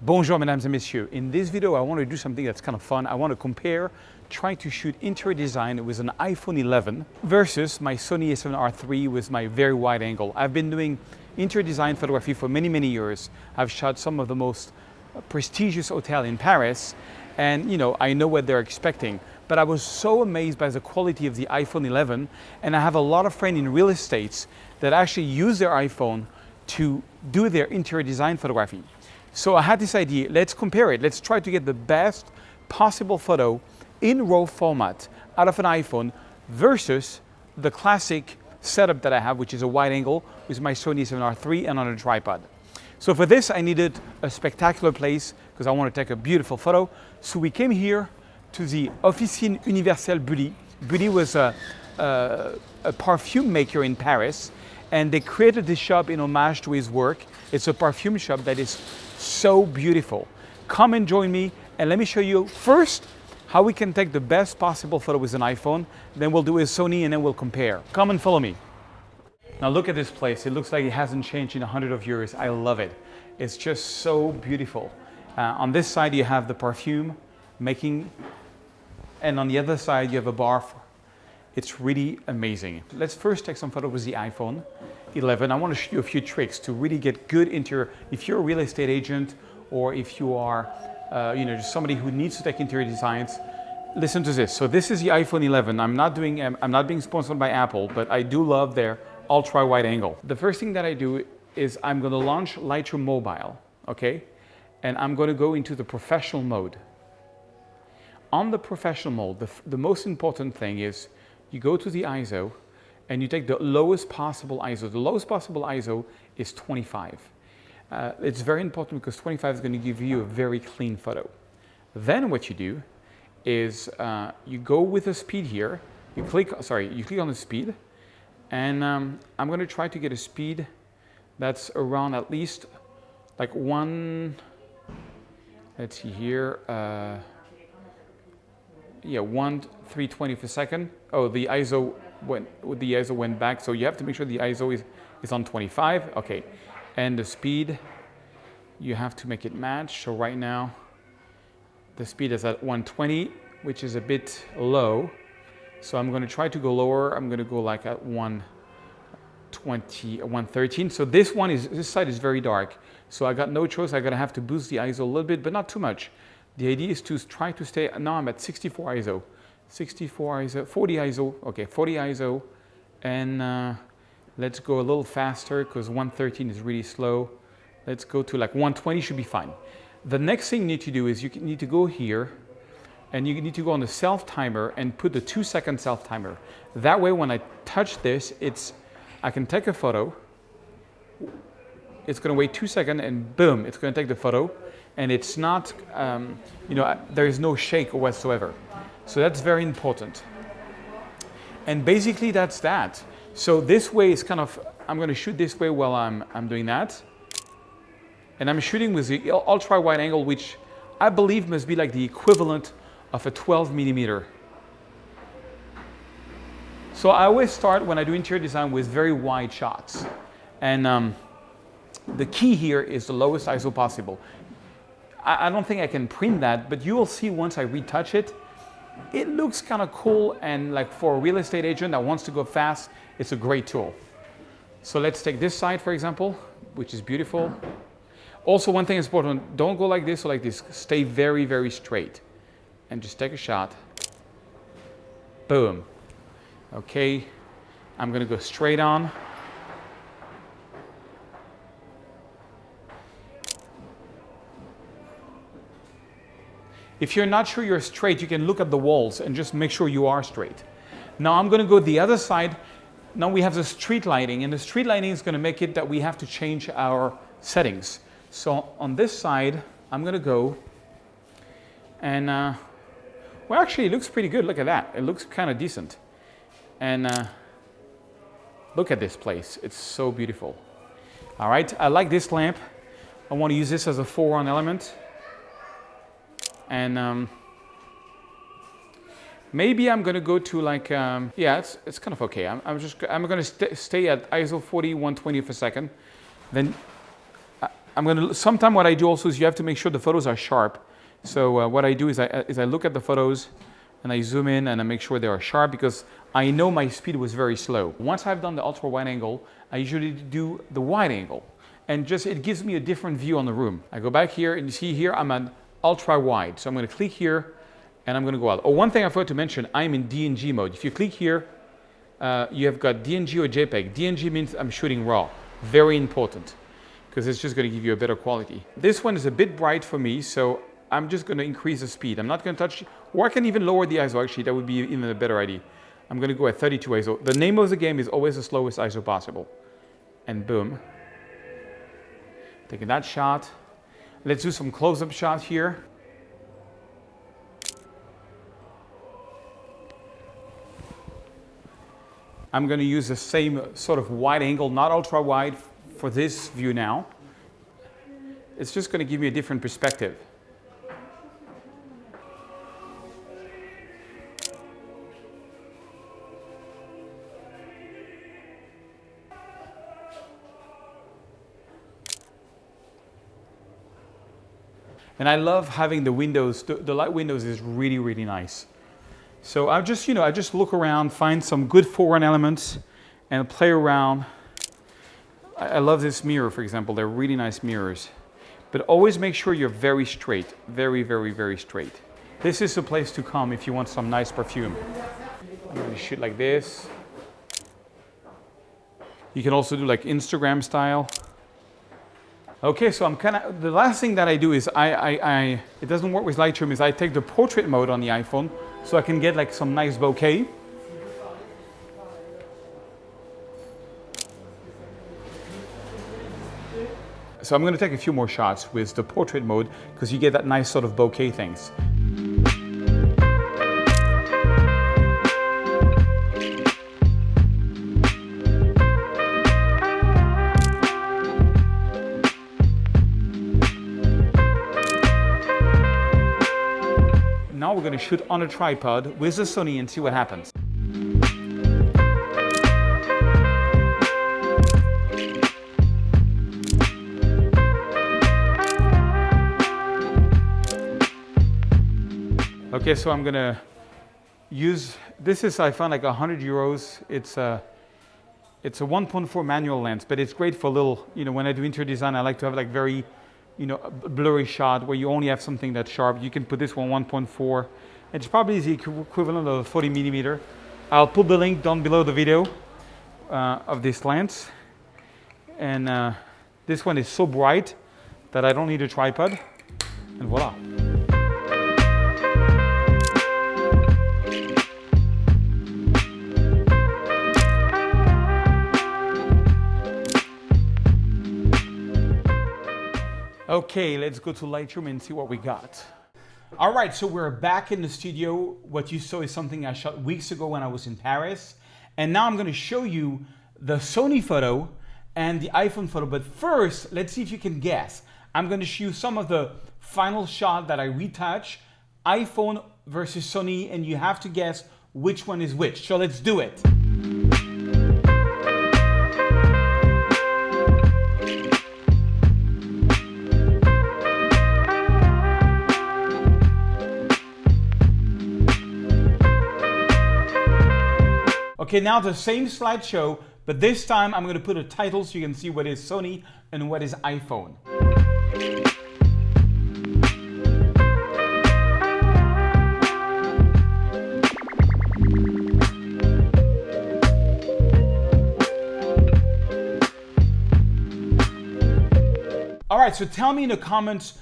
Bonjour, mesdames et messieurs. In this video, I want to do something that's kind of fun. I want to compare trying to shoot interior design with an iPhone 11 versus my Sony A73 III with my very wide angle. I've been doing interior design photography for many, many years. I've shot some of the most prestigious hotels in Paris, and I know what they're expecting. But I was so amazed by the quality of the iPhone 11, and I have a lot of friends in real estate that actually use their iPhone to do their interior design photography. So I had this idea, let's compare it. Let's try to get the best possible photo in RAW format out of an iPhone versus the classic setup that I have, which is a wide angle with my Sony A73 III and on a tripod. So for this, I needed a spectacular place because I want to take a beautiful photo. So we came here to the Officine Universelle Bully. Bully was a perfume maker in Paris, and they created this shop in homage to his work. It's a perfume shop that is so beautiful. Come and join me, and let me show you first how we can take the best possible photo with an iPhone. Then we'll do a Sony, and then we'll compare. Come and follow me. Now look at this place. It looks like it hasn't changed in 100 years. I love it. It's just so beautiful. On this side, you have the perfume making, and on the other side, you have a bar. It's really amazing. Let's first take some photos with the iPhone 11. I want to show you a few tricks to really get good interior. If you're a real estate agent, or if you are just somebody who needs to take interior designs, listen to this. So this is the iPhone 11. I'm not being sponsored by Apple, but I do love their ultra wide angle. The first thing that I do is I'm going to launch Lightroom Mobile, okay? And I'm going to go into the professional mode. On the professional mode, the most important thing is you go to the ISO and you take the lowest possible ISO. The lowest possible ISO is 25. It's very important because 25 is going to give you a very clean photo. Then what you do is you go with the speed here. You click on the speed, and I'm going to try to get a speed that's around at least like let's see here, 320 per second. Oh, the ISO went back, so you have to make sure the ISO is on 25. Okay, and the speed, you have to make it match. So right now, the speed is at 120, which is a bit low. So I'm going to try to go lower. I'm going to go like at 120, 113. So this side is very dark. So I got no choice. I'm going to have to boost the ISO a little bit, but not too much. The idea is to try to stay, now I'm at 64 ISO. 64 ISO, 40 ISO, okay, 40 ISO. And let's go a little faster because 113 is really slow. Let's go to like 120, should be fine. The next thing you need to do is you need to go here and you need to go on the self timer and put the 2-second self timer. That way when I touch this, I can take a photo. It's going to wait 2 seconds and boom, it's going to take the photo. And it's not, there is no shake whatsoever. So that's very important. And basically that's that. So this way is kind of, I'm going to shoot this way while I'm doing that. And I'm shooting with the ultra wide angle, which I believe must be like the equivalent of a 12 millimeter. So I always start when I do interior design with very wide shots. And the key here is the lowest ISO possible. I don't think I can print that, but you will see once I retouch it, it looks kind of cool, and like for a real estate agent that wants to go fast, it's a great tool. So let's take this side, for example, which is beautiful. Also, one thing is important, don't go like this or like this. Stay very, very straight and just take a shot. Boom. Okay, I'm going to go straight on. If you're not sure you're straight, you can look at the walls and just make sure you are straight. Now I'm going to go the other side. Now we have the street lighting, and the street lighting is going to make it that we have to change our settings. So on this side, I'm going to go and, well, actually it looks pretty good. Look at that. It looks kind of decent. And look at this place. It's so beautiful. All right, I like this lamp. I want to use this as a foreground element. And maybe I'm going to go to like, yeah, it's kind of okay. I'm going to stay at ISO 40, 120 per second. Then Sometime what I do also is you have to make sure the photos are sharp. So what I do is I look at the photos and I zoom in and I make sure they are sharp because I know my speed was very slow. Once I've done the ultra wide angle, I usually do the wide angle. And it gives me a different view on the room. I go back here and you see here I'm at ultra wide. So I'm gonna click here and I'm gonna go out. Oh, one thing I forgot to mention, I'm in DNG mode. If you click here, you have got DNG or JPEG. DNG means I'm shooting raw. Very important because it's just gonna give you a better quality. This one is a bit bright for me, so I'm just going to increase the speed. I'm not going to touch, or I can even lower the ISO actually, that would be even a better idea. I'm going to go at 32 ISO. The name of the game is always the slowest ISO possible. And boom. Taking that shot. Let's do some close-up shot here. I'm going to use the same sort of wide angle, not ultra wide, for this view now. It's just going to give me a different perspective. And I love having the windows, the light windows is really, really nice. So I just look around, find some good foreground elements and play around. I love this mirror, for example. They're really nice mirrors. But always make sure you're very straight, very, very, very straight. This is the place to come if you want some nice perfume. I'm going to shoot like this. You can also do like Instagram style. Okay, so the last thing that I do is it doesn't work with Lightroom, is I take the portrait mode on the iPhone so I can get like some nice bokeh. So I'm going to take a few more shots with the portrait mode because you get that nice sort of bokeh things. Now we're going to shoot on a tripod with the Sony and see what happens. Okay, so I'm going to use, this is, I found like 100 euros. It's a 1.4 manual lens, but it's great for little, when I do interior design, I like to have like very, a blurry shot where you only have something that's sharp. You can put this one 1.4. It's probably the equivalent of a 40 millimeter. I'll put the link down below the video of this lens. And this one is so bright that I don't need a tripod. And voila. Okay, let's go to Lightroom and see what we got. All right, so we're back in the studio. What you saw is something I shot weeks ago when I was in Paris. And now I'm gonna show you the Sony photo and the iPhone photo. But first, let's see if you can guess. I'm gonna show you some of the final shot that I retouch, iPhone versus Sony, and you have to guess which one is which. So let's do it. Okay, now the same slideshow, but this time I'm going to put a title so you can see what is Sony and what is iPhone. All right, so tell me in the comments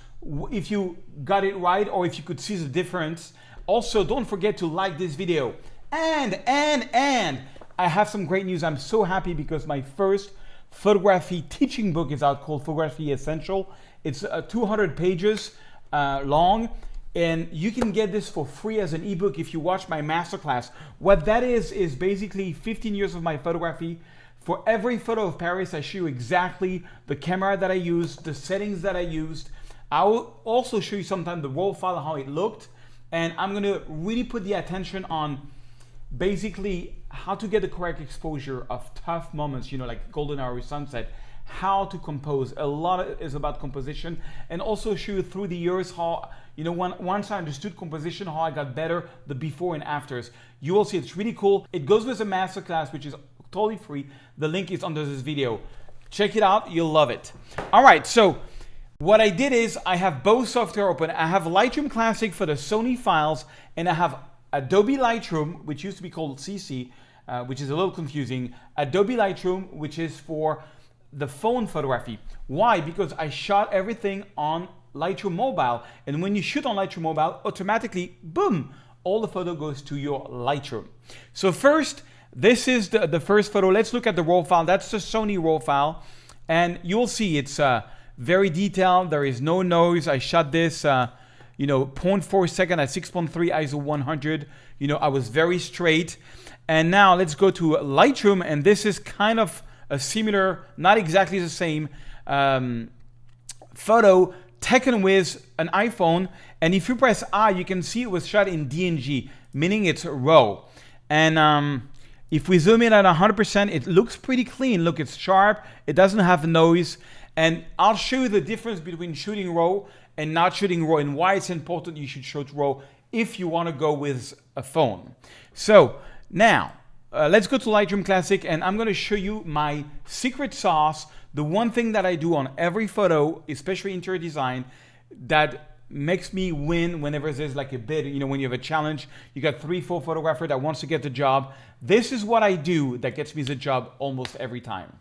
if you got it right or if you could see the difference. Also, don't forget to like this video. And I have some great news. I'm so happy because my first photography teaching book is out called Photography Essential. It's 200 pages long, and you can get this for free as an ebook if you watch my masterclass. What that is basically 15 years of my photography. For every photo of Paris, I show you exactly the camera that I used, the settings that I used. I will also show you sometimes the raw file, how it looked, and I'm gonna really put the attention on basically how to get the correct exposure of tough moments, like golden hour, sunset, how to compose. A lot is about composition, and also show you through the years how, you know, once I understood composition, how I got better, the before and afters. You will see it's really cool. It goes with a masterclass, which is totally free. The link is under this video. Check it out, you'll love it. All right, so what I did is I have both software open. I have Lightroom Classic for the Sony files, and I have Adobe Lightroom, which used to be called CC, which is a little confusing. Adobe Lightroom, which is for the phone photography. Why? Because I shot everything on Lightroom Mobile, and when you shoot on Lightroom Mobile, automatically, boom, all the photo goes to your Lightroom. So first, this is the first photo. Let's look at the RAW file. That's the Sony RAW file, and you'll see it's very detailed. There is no noise. I shot this, 0.4 second at 6.3 ISO 100. You know, I was very straight. And now let's go to Lightroom, and this is kind of a similar, not exactly the same photo taken with an iPhone. And if you press I, you can see it was shot in DNG, meaning it's RAW. And if we zoom in at 100%, it looks pretty clean. Look, it's sharp. It doesn't have noise. And I'll show you the difference between shooting RAW and not shooting RAW, and why it's important you should shoot RAW if you want to go with a phone. So now let's go to Lightroom Classic, and I'm going to show you my secret sauce. The one thing that I do on every photo, especially interior design, that makes me win whenever there's like a bid. You know, when you have a challenge, you got 3-4 photographer that wants to get the job. This is what I do that gets me the job almost every time.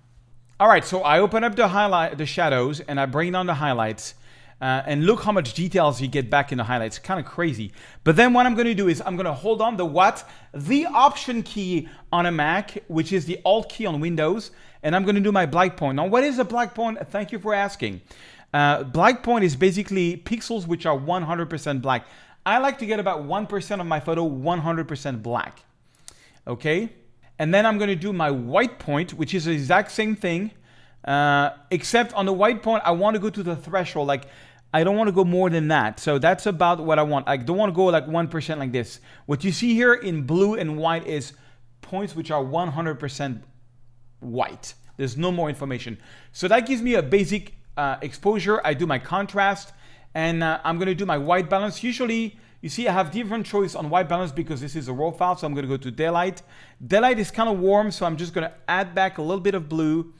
All right, so I open up the shadows, and I bring down the highlights, and look how much details you get back in the highlights. Kind of crazy. But then what I'm going to do is I'm going to hold on the Option key on a Mac, which is the Alt key on Windows, and I'm going to do my black point. Now, what is a black point? Thank you for asking. Black point is basically pixels which are 100% black. I like to get about 1% of my photo 100% black. Okay? And then I'm going to do my white point, which is the exact same thing, except on the white point, I want to go to the threshold. Like, I don't want to go more than that. So that's about what I want. I don't want to go like 1% like this. What you see here in blue and white is points which are 100% white. There's no more information. So that gives me a basic exposure. I do my contrast, and I'm going to do my white balance. Usually, you see I have different choice on white balance because this is a RAW file, so I'm going to go to daylight. Daylight is kind of warm, so I'm just going to add back a little bit of blue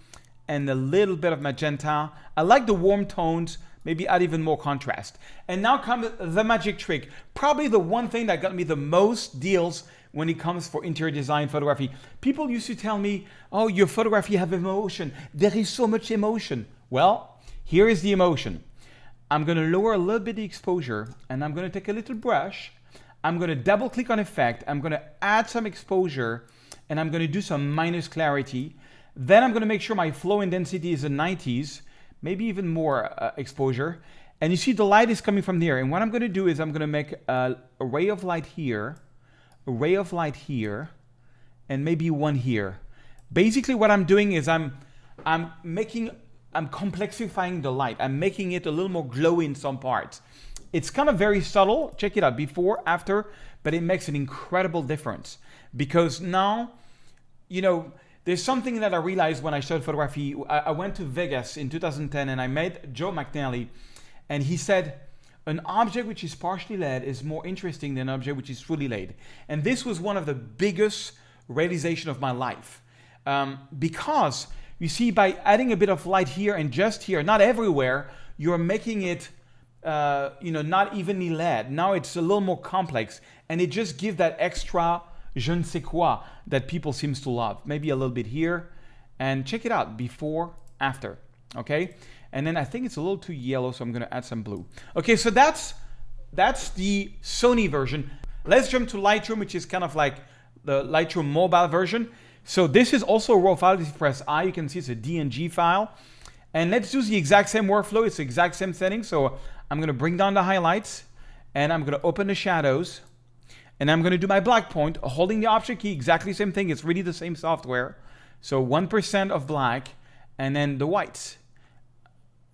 and a little bit of magenta. I like the warm tones, maybe add even more contrast. And now comes the magic trick. Probably the one thing that got me the most deals when it comes for interior design photography. People used to tell me, oh, your photography have emotion. There is so much emotion. Well, here is the emotion. I'm going to lower a little bit the exposure, and I'm going to take a little brush. I'm going to double click on effect. I'm going to add some exposure, and I'm going to do some minus clarity. Then I'm going to make sure my flow and density is in 90s, maybe even more exposure. And you see the light is coming from there. And what I'm going to do is I'm going to make a ray of light here, a ray of light here, and maybe one here. Basically what I'm doing is I'm complexifying the light. I'm making it a little more glowy in some parts. It's kind of very subtle. Check it out, before, after, but it makes an incredible difference. Because now, you know, there's something that I realized when I started photography. I went to Vegas in 2010 and I met Joe McNally, and he said, an object which is partially laid is more interesting than an object which is fully laid. And this was one of the biggest realization of my life. Because you see, by adding a bit of light here and just here, not everywhere, you're making it not evenly laid. Now it's a little more complex, and it just gives that extra je ne sais quoi that people seems to love. Maybe a little bit here, and check it out, before, after, okay? And then I think it's a little too yellow, so I'm gonna add some blue. Okay, so that's the Sony version. Let's jump to Lightroom, which is kind of like the Lightroom Mobile version. So this is also a RAW file. If you press I, you can see it's a DNG file. And let's do the exact same workflow. It's the exact same setting. So I'm going to bring down the highlights, and I'm going to open the shadows, and I'm going to do my black point, holding the Option key, exactly the same thing. It's really the same software. So 1% of black, and then the whites,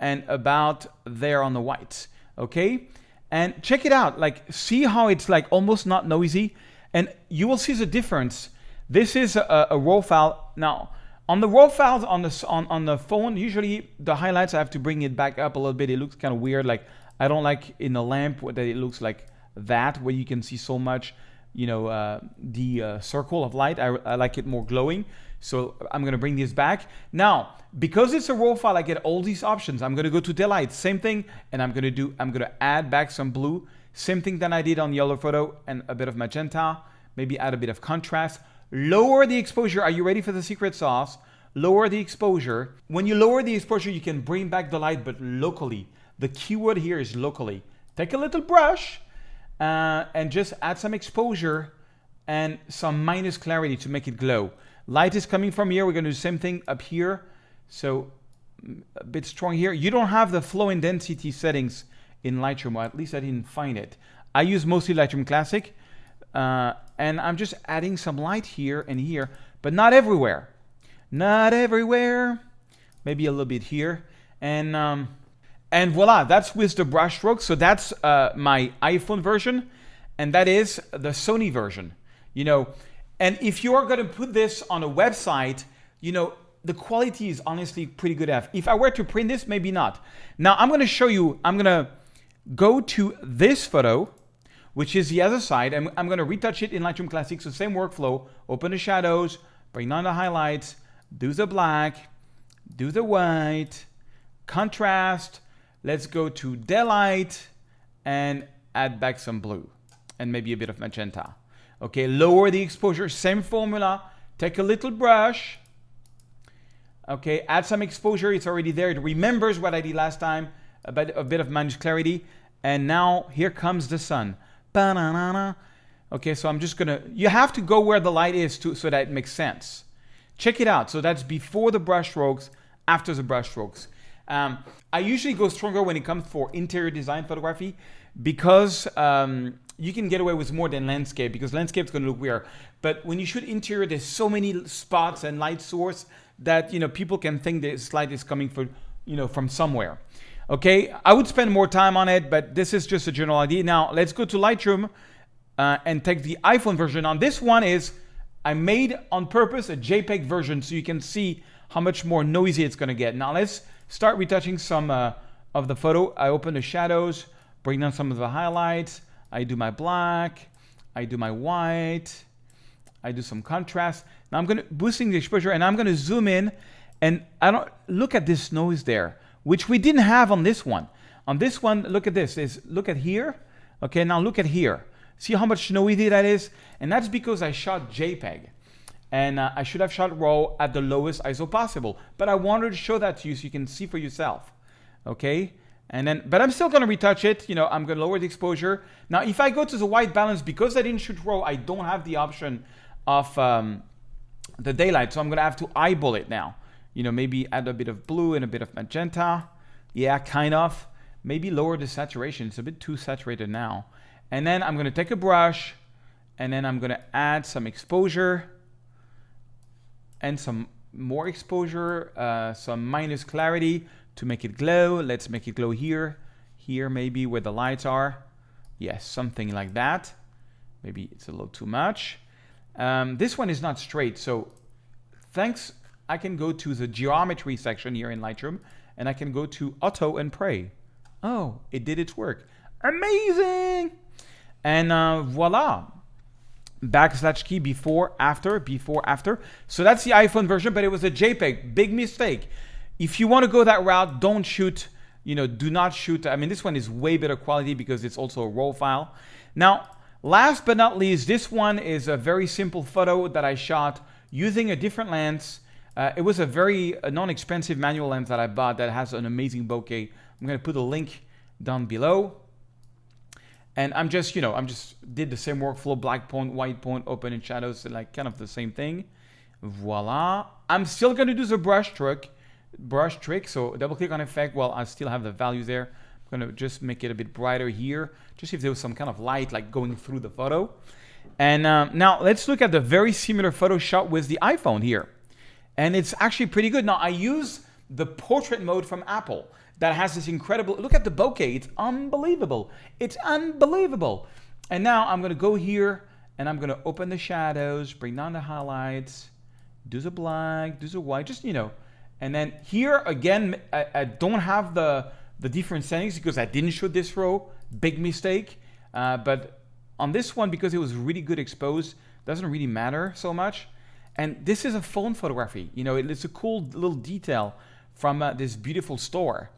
and about there on the whites. Okay? And check it out. Like, see how it's like almost not noisy? And you will see the difference. This is a RAW file. Now, On the raw files on the phone, usually the highlights I have to bring it back up a little bit. It looks kind of weird. Like I don't like in the lamp that it looks like that, where you can see so much, the circle of light. I like it more glowing. So I'm gonna bring this back. Now, because it's a raw file, I get all these options. I'm gonna go to daylight, same thing, and I'm gonna add back some blue. Same thing that I did on yellow photo, and a bit of magenta, maybe add a bit of contrast. Lower the exposure. Are you ready for the secret sauce? Lower the exposure. When you lower the exposure, you can bring back the light, but locally. The keyword here is locally. Take a little brush and just add some exposure and some minus clarity to make it glow. Light is coming from here. We're going to do the same thing up here. So a bit strong here. You don't have the flow and density settings in Lightroom, or at least I didn't find it. I use mostly Lightroom Classic. And I'm just adding some light here and here, but not everywhere. Not everywhere. Maybe a little bit here. And voila, that's with the brush strokes. So that's my iPhone version, and that is the Sony version. And if you are going to put this on a website, the quality is honestly pretty good. If I were to print this, maybe not. Now I'm going to show you. I'm going to go to this photo, which is the other side. I'm going to retouch it in Lightroom Classic. So same workflow. Open the shadows, bring down the highlights, do the black, do the white, contrast. Let's go to daylight and add back some blue and maybe a bit of magenta. Okay, lower the exposure, same formula. Take a little brush. Okay, add some exposure. It's already there. It remembers what I did last time, a bit of minus clarity. And now here comes the sun. Ba-na-na-na. Okay, so I'm just gonna, you have to go where the light is so that it makes sense. Check it out. So that's before the brush strokes, after the brush strokes. I usually go stronger when it comes for interior design photography because you can get away with more than landscape, because landscape is going to look weird. But when you shoot interior, there's so many spots and light source that people can think this light is coming from somewhere. Okay, I would spend more time on it, but this is just a general idea. Now let's go to Lightroom and take the iPhone version. On this one I made on purpose a JPEG version so you can see how much more noisy it's going to get. Now let's start retouching some of the photo. I open the shadows, bring down some of the highlights. I do my black, I do my white, I do some contrast. Now I'm going to boosting the exposure, and I'm going to zoom in, and I don't look at this noise there, which we didn't have on this one. On this one, look at this. Look at here. Okay, now look at here. See how much noisy that is? And that's because I shot JPEG. And I should have shot RAW at the lowest ISO possible. But I wanted to show that to you so you can see for yourself. Okay? But I'm still going to retouch it. I'm going to lower the exposure. Now, if I go to the white balance, because I didn't shoot RAW, I don't have the option of the daylight. So I'm going to have to eyeball it now. Maybe add a bit of blue and a bit of magenta. Yeah, kind of. Maybe lower the saturation. It's a bit too saturated now. And then I'm going to take a brush, and then I'm going to add some exposure and some more exposure, some minus clarity to make it glow. Let's make it glow here maybe where the lights are. Yes, something like that. Maybe it's a little too much. This one is not straight, so thanks. I can go to the geometry section here in Lightroom, and I can go to auto and pray. Oh, it did its work. Amazing. And voila. Backslash key before, after. So that's the iPhone version, but it was a JPEG. Big mistake. If you want to go that route, don't shoot, do not shoot. I mean, this one is way better quality because it's also a RAW file. Now, last but not least, this one is a very simple photo that I shot using a different lens. It was a very non-expensive manual lens that I bought that has an amazing bokeh. I'm going to put a link down below. And I'm just did the same workflow, black point, white point, open in shadows, like kind of the same thing. Voila. I'm still going to do the brush trick. So double click on effect while I still have the value there. I'm going to just make it a bit brighter here, just if there was some kind of light like going through the photo. And now let's look at the very similar photo shot with the iPhone here. And it's actually pretty good. Now I use the portrait mode from Apple that has this incredible, look at the bokeh, it's unbelievable. It's unbelievable. And now I'm gonna go here and I'm gonna open the shadows, bring down the highlights, do the black, do the white, just, you know. And then here again, I don't have the different settings because I didn't shoot this row, big mistake. But on this one, because it was really good exposed, doesn't really matter so much. And this is a phone photography. You know, it's a cool little detail from this beautiful store.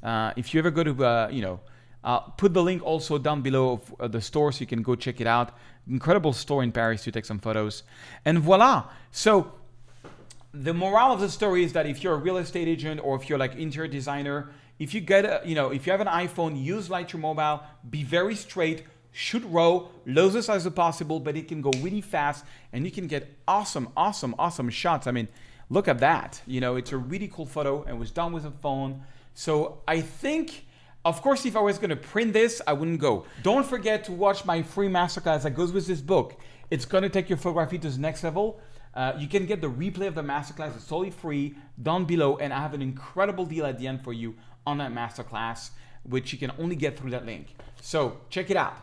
If you ever go to, you know, put the link also down below of the store so you can go check it out. Incredible store in Paris to take some photos. And voila. So the moral of the story is that if you're a real estate agent or if you're like interior designer, if you get a, you know, if you have an iPhone, use Lightroom Mobile, be very straight, shoot RAW, low size as possible, but it can go really fast and you can get awesome shots. I mean, look at that. You know, it's a really cool photo and it was done with a phone. So I think, of course, if I was gonna print this, I wouldn't go. Don't forget to watch my free masterclass that goes with this book. It's gonna take your photography to the next level. You can get the replay of the masterclass. It's totally free down below, and I have an incredible deal at the end for you on that masterclass, which you can only get through that link. So check it out.